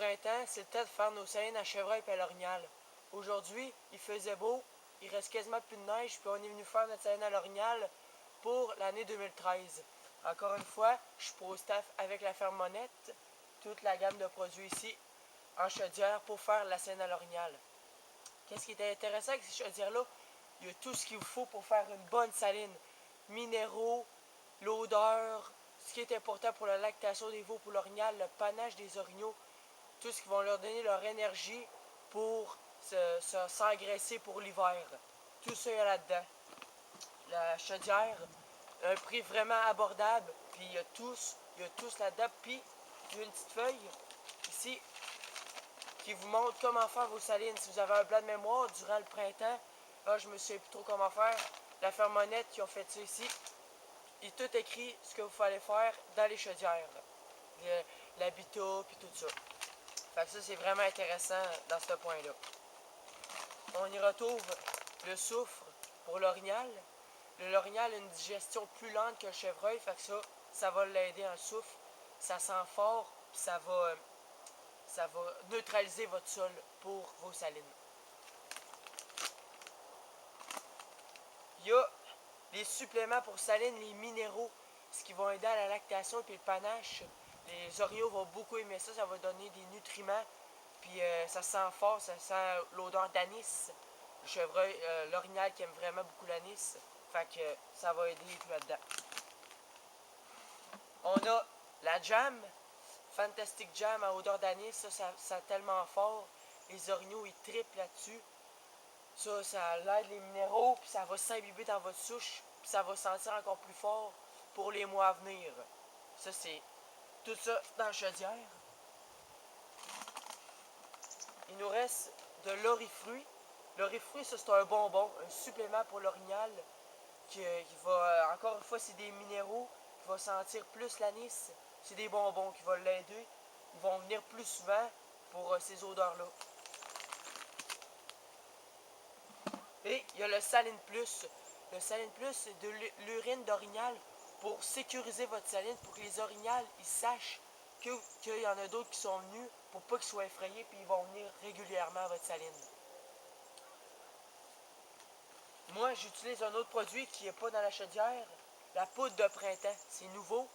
printemps, c'est le temps de faire nos salines à chevreuil et à l'orignal. Aujourd'hui, il faisait beau, il reste quasiment plus de neige, puis on est venu faire notre saline à l'orignal pour l'année 2013. Encore une fois, je suis pro staff avec la ferme Monette, toute la gamme de produits ici en chaudière pour faire la saline à l'orignal. Qu'est-ce qui est intéressant avec ces chaudières-là? Il y a tout ce qu'il vous faut pour faire une bonne saline. Minéraux, l'odeur, ce qui est important pour la lactation des veaux, pour l'orignal, le panache des orignaux, tout ce qui va leur donner leur énergie pour s'engraisser pour l'hiver. Tout ça est là-dedans. La chaudière, un prix vraiment abordable, puis il y a tous là-dedans. Puis, j'ai une petite feuille ici qui vous montre comment faire vos salines. Si vous avez un blanc de mémoire durant le printemps, là, je me souviens plus trop comment faire. La ferme Monette qui ont fait ça ici, il est tout écrit ce que vous fallait faire dans les chaudières. L'habitat, puis tout ça. Fait que ça, c'est vraiment intéressant dans ce point-là. On y retrouve le soufre pour l'orignal. Le l'orignal a une digestion plus lente que le chevreuil, fait que ça va l'aider en soufre. Ça sent fort, puis ça va neutraliser votre sol pour vos salines. Il y a les suppléments pour salines, les minéraux, ce qui va aider à la lactation puis le panache. Les orignaux vont beaucoup aimer ça, ça va donner des nutriments. Puis ça sent fort, ça sent l'odeur d'anis. Le chevreuil, l'orignal qui aime vraiment beaucoup l'anis. Fait que ça va aider là-dedans. On a la jam, Fantastic Jam à odeur d'anis. Ça sent tellement fort. Les orignaux, ils trippent là-dessus. Ça l'aide les minéraux, puis ça va s'imbiber dans votre souche, puis ça va sentir encore plus fort pour les mois à venir. Ça, c'est tout ça dans la chaudière. Il nous reste de l'orifruit. L'orifruit, ça, c'est un bonbon, un supplément pour l'orignal qui va, encore une fois, c'est des minéraux qui va sentir plus l'anis. C'est des bonbons qui vont l'aider. Ils vont venir plus souvent pour ces odeurs-là. Et il y a le Saline Plus. Le Saline Plus, c'est de l'urine d'orignal pour sécuriser votre saline, pour que les orignales ils sachent qu'il y en a d'autres qui sont venus, pour pas qu'ils soient effrayés, puis ils vont venir régulièrement à votre saline. Moi, j'utilise un autre produit qui n'est pas dans la chaudière, la poudre de printemps. C'est nouveau,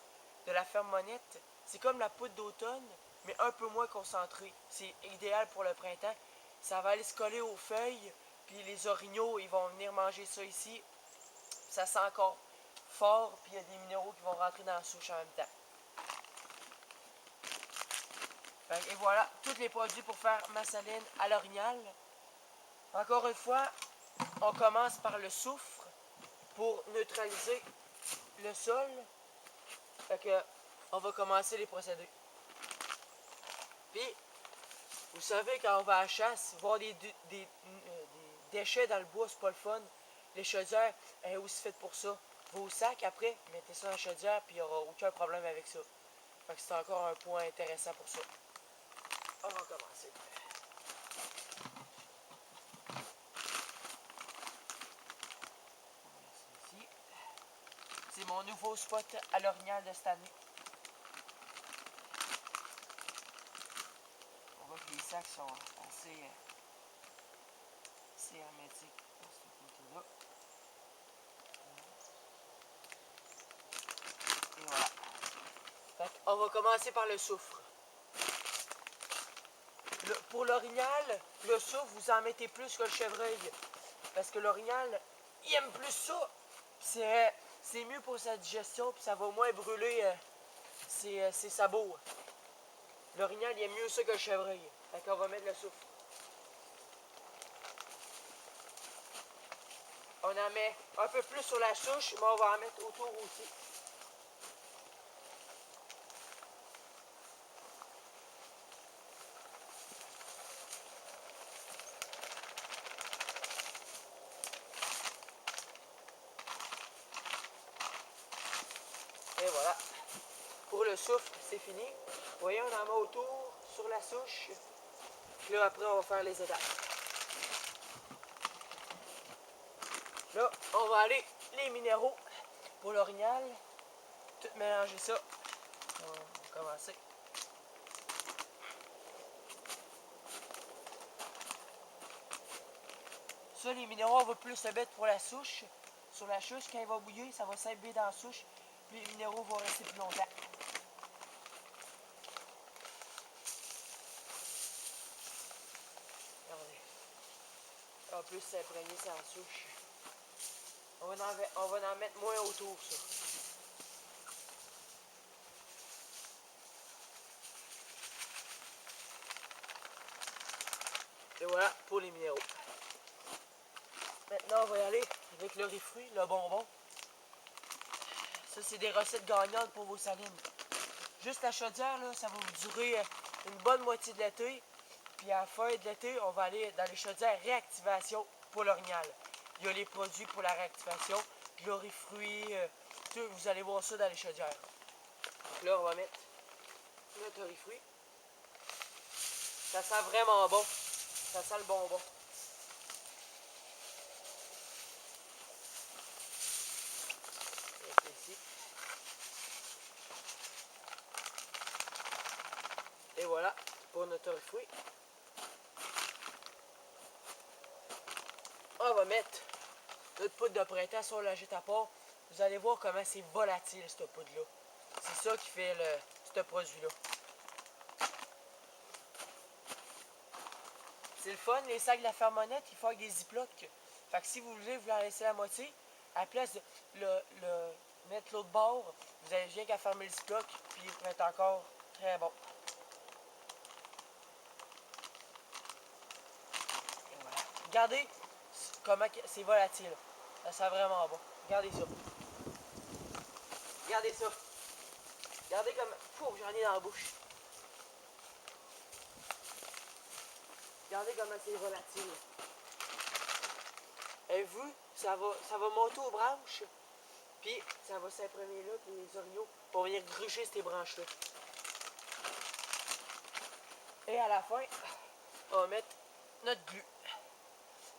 de la ferme Monette. C'est comme la poudre d'automne, mais un peu moins concentrée. C'est idéal pour le printemps. Ça va aller se coller aux feuilles, puis les orignaux, ils vont venir manger ça ici. Ça sent encore fort, puis il y a des minéraux qui vont rentrer dans la souche en même temps. Et voilà, tous les produits pour faire ma saline à l'orignal. Encore une fois, on commence par le soufre pour neutraliser le sol. Fait que, on va commencer les procédés. Puis, vous savez, quand on va à la chasse, voir des déchets dans le bois, c'est pas le fun. Les chaudières, elles sont aussi faites pour ça. Vos sacs, après, mettez ça dans la chaudière, puis il n'y aura aucun problème avec ça. Fait que c'est encore un point intéressant pour ça. On va commencer. Ici. C'est mon nouveau spot à l'orignal de cette année. On voit que les sacs sont assez hermétiques à ce côté-là. Et voilà. Fait on va commencer par le soufre. Pour l'orignal, le soufre, vous en mettez plus que le chevreuil. Parce que l'orignal, il aime plus ça. C'est mieux pour sa digestion, puis ça va moins brûler ses sabots. L'orignal, il aime mieux ça que le chevreuil. Fait qu'on va mettre le soufre. On en met un peu plus sur la souche, mais on va en mettre autour aussi. Et voilà. Pour le soufre, c'est fini. Vous voyez, on en met autour, sur la souche. Puis là, après, on va faire les étapes. Là, on va aller les minéraux pour l'orignal. Tout mélanger ça. On va commencer. Ça, les minéraux, on va plus le mettre pour la souche. Sur la souche, quand il va bouillir, ça va s'imbiber dans la souche. Puis les minéraux vont rester plus longtemps. Regardez. En plus, c'est imprégné sur la souche. On va en mettre moins autour, ça. Et voilà pour les minéraux. Maintenant, on va y aller avec le riz fruit, le bonbon. Ça, c'est des recettes gagnantes pour vos salines. Juste la chaudière, là, ça va vous durer une bonne moitié de l'été. Puis à la fin de l'été, on va aller dans les chaudières réactivation pour l'orignal. Il y a les produits pour la réactivation, le riz fruit, tout, vous allez voir ça dans les chaudières. Donc là, on va mettre notre riz fruit. Ça sent vraiment bon. Ça sent le bonbon. Ici. Et voilà pour notre riz fruit. On va mettre notre poudre de printemps sur la jette à part. Vous allez voir comment c'est volatile cette poudre-là. C'est ça qui fait ce produit-là. C'est le fun, les sacs de la Fermonette, ils font avec des ziplocs. Fait que si vous voulez vous la laisser la moitié, à la place de mettre l'autre bord, vous avez rien qu'à fermer le ziploc, puis il va être encore très bon. Et voilà. Regardez comment c'est volatile. Ça sent vraiment bon. Regardez ça. Regardez ça. Regardez comme... Fou, j'en ai dans la bouche. Regardez comment c'est volatile. Et vous, ça va monter aux branches, puis ça va s'imprimer là, puis les orignaux vont venir gruger ces branches-là. Et à la fin, on va mettre notre glu.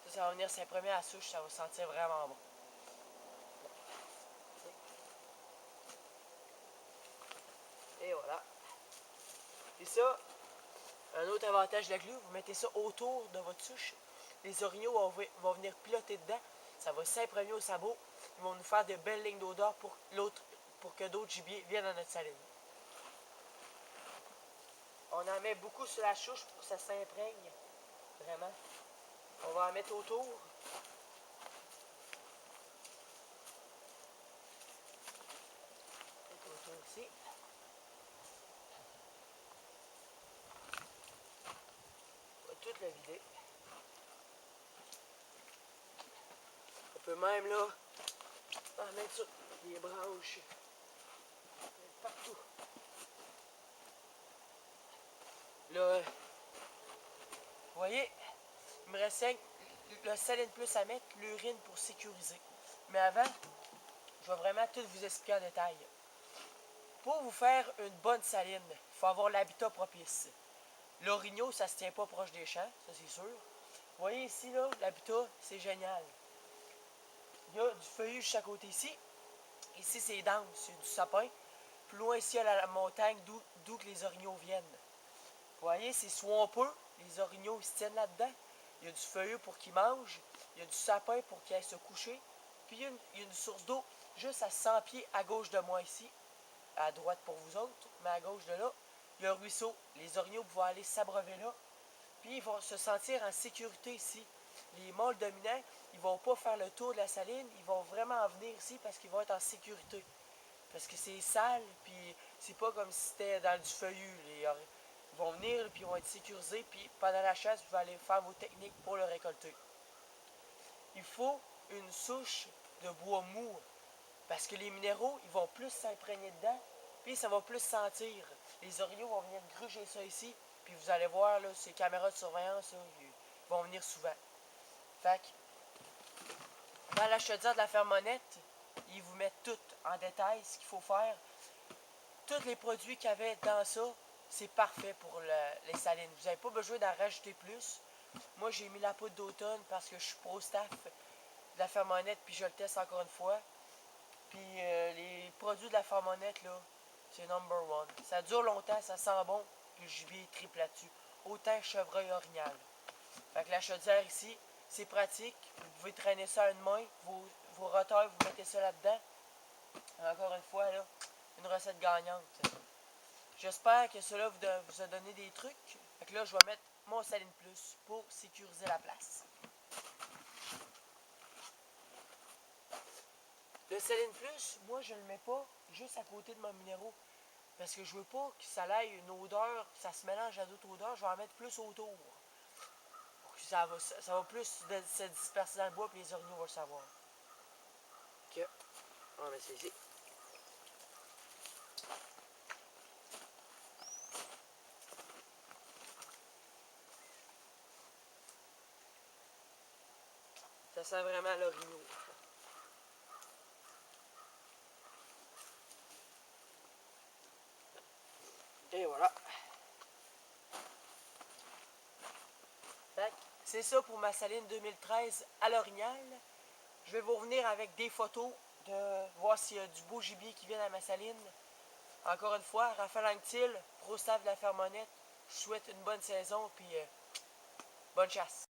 Ça va venir s'imprimer à la souche, ça va sentir vraiment bon. Et voilà. Et ça, un autre avantage de la glu, vous mettez ça autour de votre souche. Les orignaux vont venir piloter dedans. Ça va s'imprégner au sabot. Ils vont nous faire de belles lignes d'odeur pour que d'autres gibiers viennent dans notre saline. On en met beaucoup sur la souche pour que ça s'imprègne. Vraiment. On va en mettre autour. Autour ici. On va tout la vider. On peut même là en mettre sur les branches. Partout. Là, vous voyez, il me reste le saline plus à mettre, l'urine pour sécuriser. Mais avant, je vais vraiment tout vous expliquer en détail. Pour vous faire une bonne saline, il faut avoir l'habitat propice. L'orignal, ça ne se tient pas proche des champs, ça c'est sûr. Vous voyez ici, là, l'habitat, c'est génial. Il y a du feuillu de chaque côté ici. Ici, c'est dense, c'est du sapin. Plus loin ici, il y a la montagne d'où que les orignaux viennent. Vous voyez, c'est swampeux. Les orignaux se tiennent là-dedans. Il y a du feuillu pour qu'ils mangent. Il y a du sapin pour qu'ils aillent se coucher. Puis il y a une source d'eau juste à 100 pieds à gauche de moi ici. À droite pour vous autres, mais à gauche de là, il y a un ruisseau. Les orignaux vont aller s'abreuver là. Puis ils vont se sentir en sécurité ici. Les mâles dominants, ils vont pas faire le tour de la saline. Ils vont vraiment en venir ici parce qu'ils vont être en sécurité. Parce que c'est sale, puis c'est pas comme si c'était dans du feuillu. Ils vont venir, puis ils vont être sécurisés, puis pendant la chasse, vous allez faire vos techniques pour le récolter. Il faut une souche de bois mou, parce que les minéraux, ils vont plus s'imprégner dedans, puis ça va plus sentir. Les orignaux vont venir gruger ça ici, puis vous allez voir, là, ces caméras de surveillance, là, ils vont venir souvent. Fait que, dans la chaudière de la Fermonette, ils vous mettent tout en détail, ce qu'il faut faire. Tous les produits qu'il y avait dans ça, c'est parfait pour les salines. Vous n'avez pas besoin d'en rajouter plus. Moi, j'ai mis la poudre d'automne parce que je suis pro-staff de la Fermonette, puis je le teste encore une fois. Puis les produits de la Fermonette, là, c'est number one. Ça dure longtemps, ça sent bon, puis le gibier est triple là-dessus. Autant chevreuil orignal. Fait que la chaudière ici, C'est pratique. Vous pouvez traîner ça à une main. Vos roteurs, vous mettez ça là-dedans. Encore une fois, là, une recette gagnante. J'espère que cela vous a donné des trucs. Fait que là, je vais mettre mon Saline Plus pour sécuriser la place. Le Saline Plus, moi, je le mets pas juste à côté de mon minéraux. Parce que je veux pas que ça aille une odeur, que ça se mélange à d'autres odeurs. Je vais en mettre plus autour. Pour que ça va plus se disperser dans le bois et les orignaux vont le savoir. Ok, on va mettre ça ici. Ça sent vraiment l'orignal. Et voilà. C'est ça pour ma saline 2013 à l'orignal. Je vais vous revenir avec des photos de voir s'il y a du beau gibier qui vient à ma saline. Encore une fois, Raphaël Anctil, pro staff de la Fermonnette. Je souhaite une bonne saison et bonne chasse.